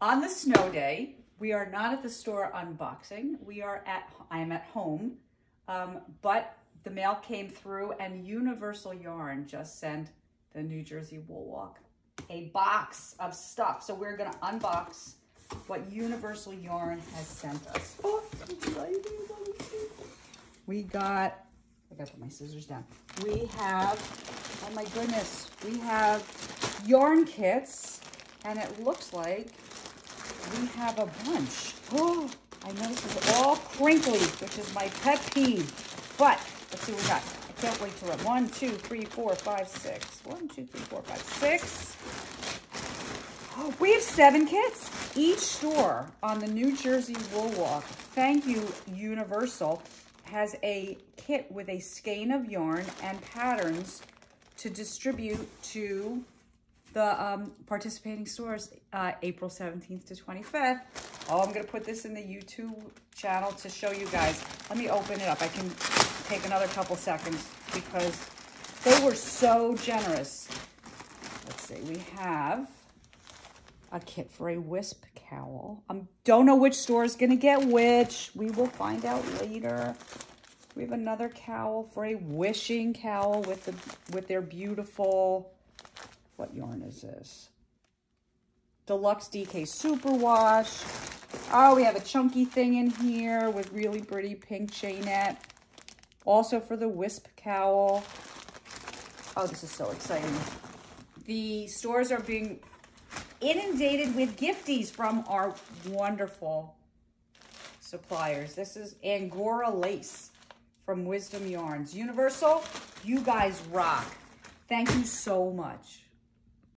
On the snow day, we are not at the store unboxing. I am at home, but the mail came through and Universal Yarn just sent the New Jersey Wool Walk a box of stuff. So we're gonna unbox what Universal Yarn has sent us. Oh, we got, I gotta put my scissors down. We have, oh my goodness, we have yarn kits, and it looks like we have a bunch. Oh, I know this is all crinkly, which is my pet peeve, but let's see what we got. I can't wait to run. 1, 2, 3, 4, 5, 6. 1, 2, 3, 4, 5, 6. Oh, we have 7 kits. Each store on the New Jersey Wool Walk, thank you Universal, has a kit with a skein of yarn and patterns to distribute to the participating stores April 17th to 25th. Oh, I'm gonna put this in the YouTube channel to show you guys. Let me open it up. I can take another couple seconds because they were so generous. Let's see, we have a kit for a wisp cowl. Don't know which store is gonna get which. We will find out later. We have another cowl for a wishing cowl with their beautiful, what yarn is this? Deluxe DK Superwash. Oh, we have a chunky thing in here with really pretty pink chainette. Also for the wisp cowl. Oh, this is so exciting. The stores are being inundated with gifties from our wonderful suppliers. This is Angora lace from Wisdom Yarns. Universal, you guys rock. Thank you so much.